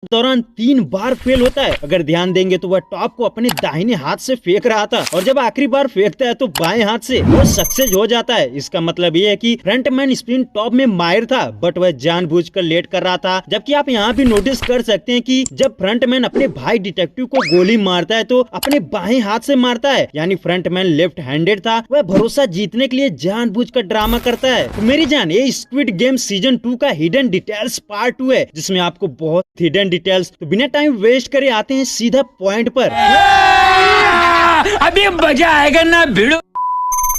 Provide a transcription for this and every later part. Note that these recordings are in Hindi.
दौरान 3 बार फेल होता है। अगर ध्यान देंगे तो वह टॉप को अपने दाहिने हाथ से फेंक रहा था और जब आखिरी बार फेंकता है तो बाएं हाथ से वो सक्सेस हो जाता है। इसका मतलब ये है कि फ्रंटमैन स्पिन टॉप में माहिर था, बट वह जानबूझकर लेट कर रहा था। जबकि आप यहाँ भी नोटिस कर सकते हैं कि जब फ्रंटमैन अपने भाई डिटेक्टिव को गोली मारता है तो अपने बाएं हाथ से मारता है, यानी फ्रंटमैन लेफ्ट हैंडेड था। वह भरोसा जीतने के लिए जानबूझकर ड्रामा करता है। तो मेरी जान, ये स्क्विड गेम सीजन 2 का हिडन डिटेल्स पार्ट 2 है, जिसमें आपको बहुत हिडन डिटेल्स। तो बिना टाइम वेस्ट करे आते हैं सीधा पॉइंट पर। अभी मजा आएगा ना भिड़ो।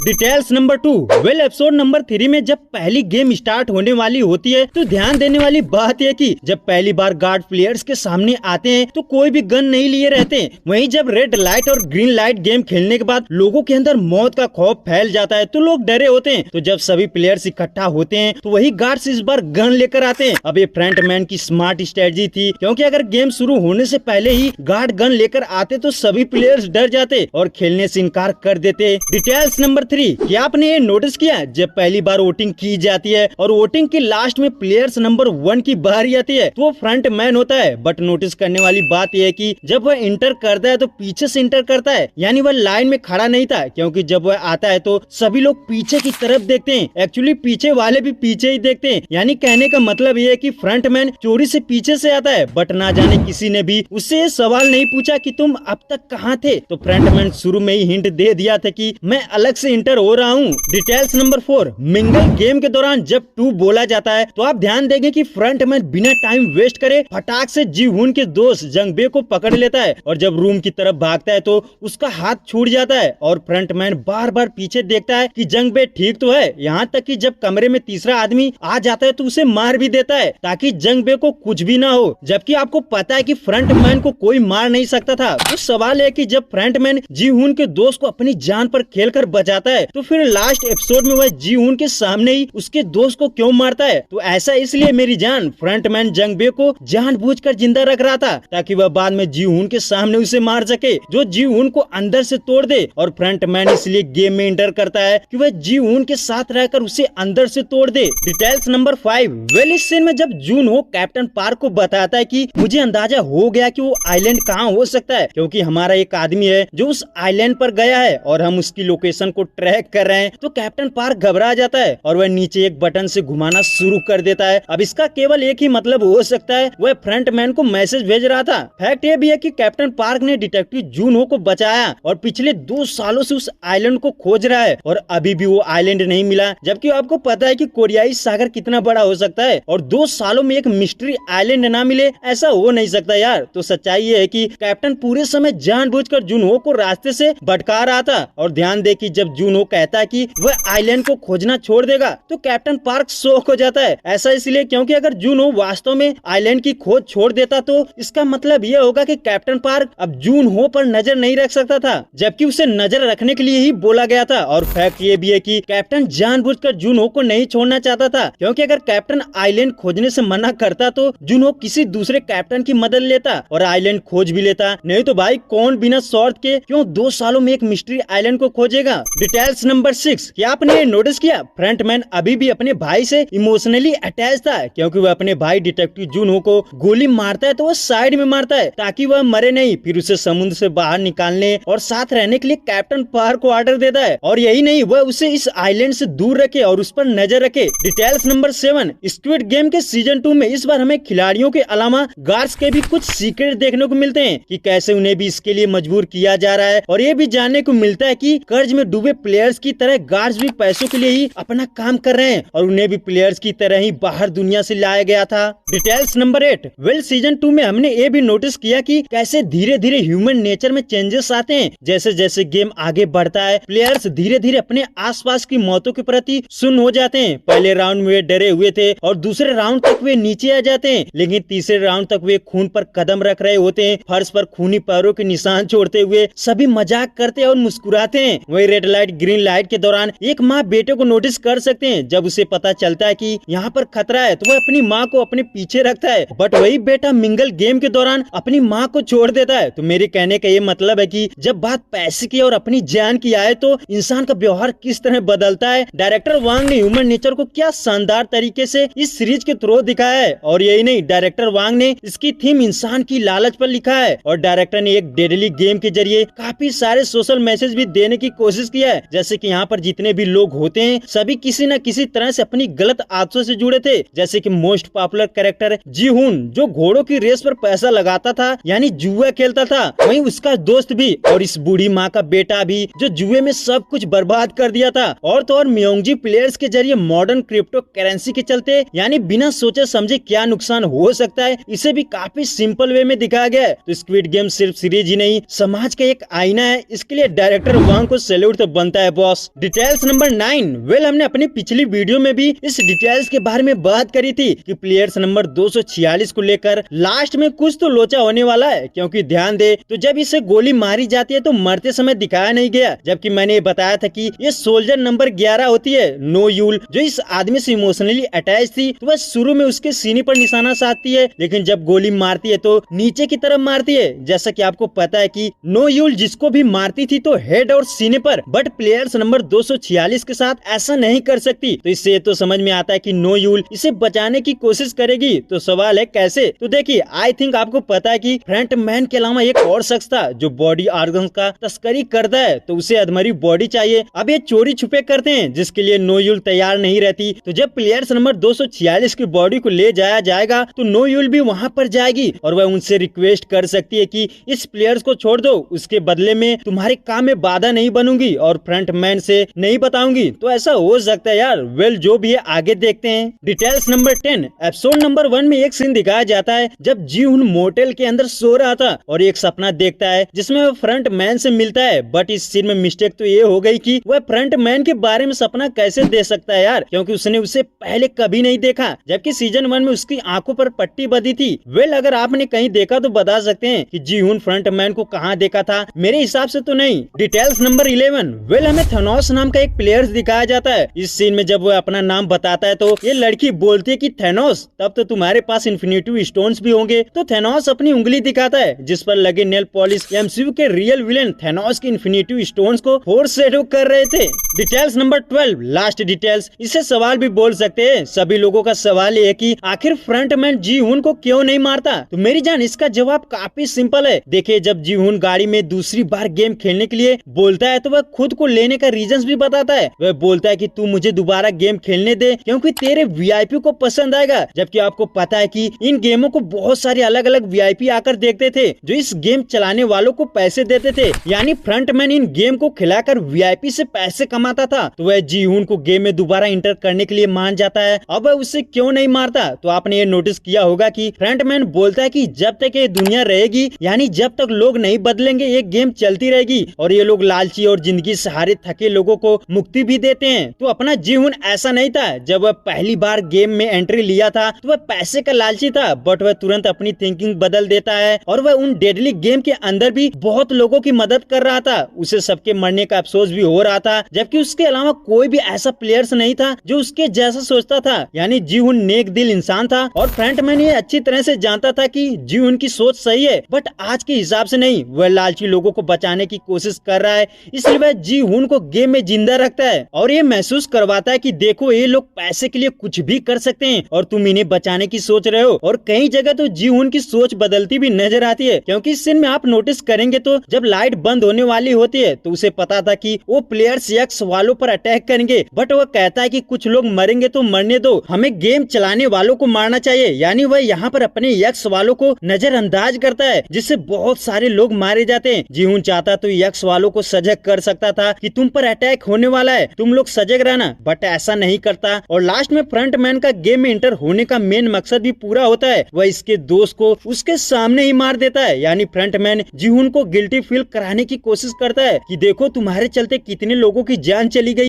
Details number 2। Well, episode number 3 में जब पहली गेम स्टार्ट होने वाली होती है तो ध्यान देने वाली बात है कि जब पहली बार गार्ड प्लेयर्स के सामने आते हैं तो कोई भी गन नहीं लिए रहते। वहीं जब रेड लाइट और ग्रीन लाइट गेम खेलने के बाद लोगों के अंदर मौत का खौफ फैल जाता है तो लोग डरे होते हैं। तो जब सभी प्लेयर्स इकट्ठा होते हैं तो वही गार्ड्स इस बार गन लेकर आते हैं। अब ये फ्रंटमैन की स्मार्ट स्ट्रेटजी थी, क्योंकि अगर गेम शुरू होने से पहले ही गार्ड गन लेकर आते तो सभी प्लेयर्स डर जाते और खेलने से इनकार कर देते। Details number 3। क्या आपने ये नोटिस किया, जब पहली बार वोटिंग की जाती है और वोटिंग के लास्ट में प्लेयर्स नंबर 1 की बारी आती है तो वो फ्रंट मैन होता है। बट नोटिस करने वाली बात यह है कि जब वह इंटर करता है तो पीछे से इंटर करता है, यानी वह लाइन में खड़ा नहीं था, क्योंकि जब वह आता है तो सभी लोग पीछे की तरफ देखते हैं। एक्चुअली पीछे वाले भी पीछे ही देखते हैं, यानी कहने का मतलब ये है कि फ्रंट मैन चोरी से पीछे से आता है। बट ना जाने किसी ने भी उससे ये सवाल नहीं पूछा कि तुम अब तक कहाँ थे। तो फ्रंट मैन शुरू में ही हिंट दे दिया था कि मैं अलग से इंटर हो रहा हूँ। Details number 4। मिंगल गेम के दौरान जब 2 बोला जाता है तो आप ध्यान देंगे कि फ्रंटमैन बिना टाइम वेस्ट करे फटाक से जी हुन के दोस्त जंगबे को पकड़ लेता है और जब रूम की तरफ भागता है तो उसका हाथ छूट जाता है और फ्रंटमैन बार बार पीछे देखता है कि जंगबे ठीक तो है। यहाँ तक कि जब कमरे में तीसरा आदमी आ जाता है तो उसे मार भी देता है ताकि जंगबे को कुछ भी ना हो, जबकि आपको पता है कि फ्रंटमैन को कोई मार नहीं सकता था। तो सवाल है कि जब फ्रंटमैन जी हुन के दोस्त को अपनी जान पर खेलकर बचाता है तो फिर लास्ट एपिसोड में वह जी हुन के सामने ही उसके दोस्त को क्यों मारता है। तो ऐसा इसलिए मेरी जान, फ्रंटमैन जंगबे को जानबूझकर जिंदा रख रहा था ताकि वह बाद में जी हुन के सामने उसे मार सके, जो जी हुन को अंदर से तोड़ दे। और फ्रंटमैन इसलिए गेम में इंटर करता है कि वह जी हुन के साथ रहकर उसे अंदर से तोड़ दे। Details number 5। वेल, इस सीन में जब जून हो कैप्टन पार्क को बताता है कि मुझे अंदाजा हो गया कि वो आइलैंड कहाँ हो सकता है, क्योंकि हमारा एक आदमी है जो उस आइलैंड पर गया है और हम उसकी लोकेशन को ट्रैक कर रहे हैं। तो कैप्टन पार्क घबरा जाता है और वह नीचे एक बटन से घुमाना शुरू कर देता है। अब इसका केवल एक ही मतलब हो सकता है, वह फ्रंटमैन को मैसेज भेज रहा था। फैक्ट ये भी है कि कैप्टन पार्क ने डिटेक्टिव जून हो को बचाया और पिछले 2 सालों से उस आइलैंड को खोज रहा है और अभी भी वो आइलैंड नहीं मिला, जबकि आपको पता है कि कोरियाई सागर कितना बड़ा हो सकता है और 2 सालों में एक मिस्ट्री आइलैंड ना मिले, ऐसा हो नहीं सकता यार। तो सच्चाई ये है कि कैप्टन पूरे समय जानबूझकर जून हो को रास्ते से भटका रहा था। और ध्यान दे कि जब जून हो कहता है कि वह आइलैंड को खोजना छोड़ देगा तो कैप्टन पार्क शॉक हो जाता है। ऐसा इसलिए क्योंकि अगर जूनो वास्तव में आइलैंड की खोज छोड़ देता तो इसका मतलब यह होगा कि कैप्टन पार्क अब जून हो पर नजर नहीं रख सकता था, जबकि उसे नजर रखने के लिए ही बोला गया था। और फैक्ट ये भी है कि कैप्टन जानबूझकर जून हो को नहीं छोड़ना चाहता था, क्योंकि अगर कैप्टन आइलैंड खोजने से मना करता तो जून हो किसी दूसरे कैप्टन की मदद लेता और आइलैंड खोज भी लेता। नहीं तो भाई कौन बिना शॉर्ट के क्यों 2 सालों में एक मिस्ट्री आइलैंड को खोजेगा। Details number 6। क्या आपने नोटिस किया, फ्रंटमैन अभी भी अपने भाई से इमोशनली अटैच था, क्योंकि वह अपने भाई डिटेक्टिव जून हो को गोली मारता है तो वह साइड में मारता है ताकि वह मरे नहीं। फिर उसे समुद्र से बाहर निकालने और साथ रहने के लिए कैप्टन पार्क को ऑर्डर देता है और यही नहीं, वह उसे इस आइलैंड से दूर रखे और उस पर नजर रखे। Details number 7। स्क्विड गेम के सीजन 2 में इस बार हमें खिलाड़ियों के अलावा गार्ड्स के भी कुछ सीक्रेट देखने को मिलते हैं कि कैसे उन्हें भी इसके लिए मजबूर किया जा रहा है। और ये भी जानने को मिलता है कि कर्ज में डूबे प्लेयर्स की तरह गार्ड्स भी पैसों के लिए ही अपना काम कर रहे हैं और उन्हें भी प्लेयर्स की तरह ही बाहर दुनिया से लाया गया था। Details number 8। वेल, सीजन 2 में हमने ये भी नोटिस किया कि कैसे धीरे धीरे ह्यूमन नेचर में चेंजेस आते हैं। जैसे जैसे गेम आगे बढ़ता है प्लेयर्स धीरे धीरे अपने आसपास की मौतों के प्रति सुन्न हो जाते हैं। पहले राउंड में वे डरे हुए थे और दूसरे राउंड तक वे नीचे आ जाते हैं, लेकिन तीसरे राउंड तक वे खून पर कदम रख रहे होते हैं। फर्श पर खूनी पैरों के निशान छोड़ते हुए सभी मजाक करते और मुस्कुराते हैं। वही red light light green light के दौरान एक माँ बेटे को नोटिस कर सकते हैं। जब उसे पता चलता है कि यहाँ पर खतरा है तो वह अपनी माँ को अपने पीछे रखता है, बट वही बेटा मिंगल गेम के दौरान अपनी माँ को छोड़ देता है। तो मेरे कहने का ये मतलब है कि जब बात पैसे की और अपनी जान की आए तो इंसान का व्यवहार किस तरह बदलता है। डायरेक्टर वांग ने ह्यूमन नेचर को क्या शानदार तरीके से इस सीरीज के थ्रू दिखाया है। और यही नहीं, डायरेक्टर वांग ने इसकी थीम इंसान की लालच पर लिखा है और डायरेक्टर ने एक डेडली गेम के जरिए काफी सारे सोशल मैसेज भी देने की कोशिश किया है। जैसे कि यहाँ पर जितने भी लोग होते हैं सभी किसी न किसी तरह से अपनी गलत आदतों से जुड़े थे। जैसे कि मोस्ट पॉपुलर कैरेक्टर जीहुन जो घोड़ों की रेस पर पैसा लगाता था यानी जुआ खेलता था, वहीं उसका दोस्त भी और इस बूढ़ी माँ का बेटा भी जो जुए में सब कुछ बर्बाद कर दिया था। और तो और म्योंगजी प्लेयर्स के जरिए मॉडर्न क्रिप्टो करेंसी के चलते यानी बिना सोचे समझे क्या नुकसान हो सकता है इसे भी काफी सिंपल वे में दिखाया गया है। तो स्क्विड गेम सिर्फ सीरीज ही नहीं समाज का एक आईना है, इसके लिए डायरेक्टर वांग को सैल्यूट तो बनता है बॉस। Details number 9। वेल हमने अपनी पिछली वीडियो में भी इस डिटेल्स के बारे में बात करी थी कि प्लेयर्स नंबर 246 को लेकर लास्ट में कुछ तो लोचा होने वाला है, क्योंकि ध्यान दे तो जब इसे गोली मारी जाती है तो मरते समय दिखाया नहीं गया, जबकि मैंने ये बताया था कि ये सोल्जर नंबर 11 होती है नो यूल जो इस आदमी से इमोशनली अटैच थी। तो वह शुरू में उसके सीने पर निशाना साधती है, लेकिन जब गोली मारती है तो नीचे की तरफ मारती है। जैसा कि आपको पता है कि नो यूल जिसको भी मारती थी तो हेड और सीने पर, बट प्लेयर्स नंबर 246 के साथ ऐसा नहीं कर सकती। तो इससे तो समझ में आता है कि नो यूल इसे बचाने की कोशिश करेगी। तो सवाल है कैसे? तो देखिए, आई थिंक आपको पता है कि फ्रंट मैन के अलावा एक और शख्स था जो बॉडी ऑर्गन्स का तस्करी करता है, तो उसे अधमरी बॉडी चाहिए। अब ये चोरी छुपे करते हैं जिसके लिए नो यूल तैयार नहीं रहती। तो जब प्लेयर्स नंबर 246 की बॉडी को ले जाया जाएगा तो नो यूल भी वहाँ पर जाएगी और वह उनसे रिक्वेस्ट कर सकती है कि इस प्लेयर्स को छोड़ दो, उसके बदले में तुम्हारे काम में बाधा नहीं बनूंगी और फ्रंट मैन से नहीं बताऊंगी। तो ऐसा हो सकता है यार। वेल जो भी है आगे देखते हैं। Details number 10। एपिसोड नंबर 1 में एक सीन दिखाया जाता है जब जीहुन मोटेल के अंदर सो रहा था और एक सपना देखता है जिसमें वह फ्रंट मैन से मिलता है। बट इस सीन में मिस्टेक तो ये हो गई कि वह फ्रंट मैन के बारे में सपना कैसे दे सकता है यार, क्योंकि उसने उसे पहले कभी नहीं देखा, जबकि सीजन 1 में उसकी आंखों पर पट्टी बंधी थी। वेल अगर आपने कहीं देखा तो बता सकते हैं कि जीहुन फ्रंट मैन को कहाँ देखा था। मेरे हिसाब से तो नहीं। Details number 11। वेल हमें थेनोस नाम का एक प्लेयर दिखाया जाता है। इस सीन में जब वह अपना नाम बताता है तो ये लड़की बोलती है कि थेनोस तब तो तुम्हारे पास इन्फिनिटी स्टोन्स भी होंगे। तो थेनोस अपनी उंगली दिखाता है जिस पर लगे नेल पॉलिश एमसीयू के रियल विलेन थेनोस की इन्फिनिटी स्टोन्स को फोरशैडो कर रहे थे। Details number 12। Last details. इसे सवाल भी बोल सकते हैं। सभी लोगों का सवाल ये है कि आखिर फ्रंटमैन जीहुन को क्यों नहीं मारता? तो मेरी जान इसका जवाब काफी सिंपल है। देखिए, जब जीहुन गाड़ी में दूसरी बार गेम खेलने के लिए बोलता है तो वह खुद को लेने का रीजंस भी बताता है। वह बोलता है कि तू मुझे दोबारा गेम खेलने दे क्योंकि तेरे वीआईपी को पसंद आएगा। जबकि आपको पता है कि इन गेमों को बहुत सारे अलग अलग वीआईपी आकर देखते थे जो इस गेम चलाने वालों को पैसे देते थे, यानी फ्रंटमैन इन गेम को खिलाकर वीआईपी से पैसे कमाता था। तो वह जीहुन को गेम में दोबारा इंटर करने के लिए मान जाता है। अब वह उसे क्यों नहीं मारता? तो आपने ये नोटिस किया होगा कि फ्रंटमैन बोलता है कि जब तक ये दुनिया रहेगी यानी जब तक लोग नहीं बदलेंगे ये गेम चलती रहेगी और ये लोग लालची और जिंदगी से हारे थके लोगों को मुक्ति भी देते हैं। तो अपना जीहुन ऐसा नहीं था। जब वह पहली बार गेम में एंट्री लिया था तो वह पैसे का लालची था, बट वह तुरंत अपनी थिंकिंग बदल देता है और वह उन डेडली गेम के अंदर भी बहुत लोगों की मदद कर रहा था। उसे सबके मरने का अफसोस भी हो रहा था, जबकि उसके अलावा कोई भी ऐसा प्लेयर्स नहीं था जो उसके जैसा सोचता था। यानी जीहुन नेक दिल इंसान था और फ्रंटमैन ये अच्छी तरह से जानता था कि जीहुन की सोच सही है, बट आज के हिसाब से नहीं। वह लालची लोगों को बचाने की कोशिश कर रहा है, इसलिए वह जीहुन को गेम में जिंदा रखता है और ये महसूस करवाता है कि देखो ये लोग पैसे के लिए कुछ भी कर सकते हैं और तुम इन्हें बचाने की सोच रहे हो। और कई जगह तो जीहुन की सोच बदलती भी नजर आती है, क्योंकि इस सीन में आप नोटिस करेंगे तो जब लाइट बंद होने वाली होती है तो उसे पता था कि वो प्लेयर्स यक्स वालों पर अटैक करेंगे, बट वह कहता है कि कुछ लोग मरेंगे तो मरने दो, हमें गेम चलाने वालों को मारना चाहिए। यानी वह यहाँ पर अपने यक्स वालों को नजरअंदाज करता है जिससे बहुत सारे लोग मारे जाते हैं। जीहुन चाहता तो यक्स वालों को सजग कर सकता था कि तुम पर अटैक होने वाला है, तुम लोग सजग रहना, बट ऐसा नहीं करता। और लास्ट में फ्रंटमैन का गेम में इंटर होने का मेन मकसद भी पूरा होता है। वह इसके दोस्त को उसके सामने ही मार देता है। यानी फ्रंटमैन जीहुन को गिल्टी फील कराने की कोशिश करता है कि देखो तुम्हारे चलते कितने लोगों की जान चली गई।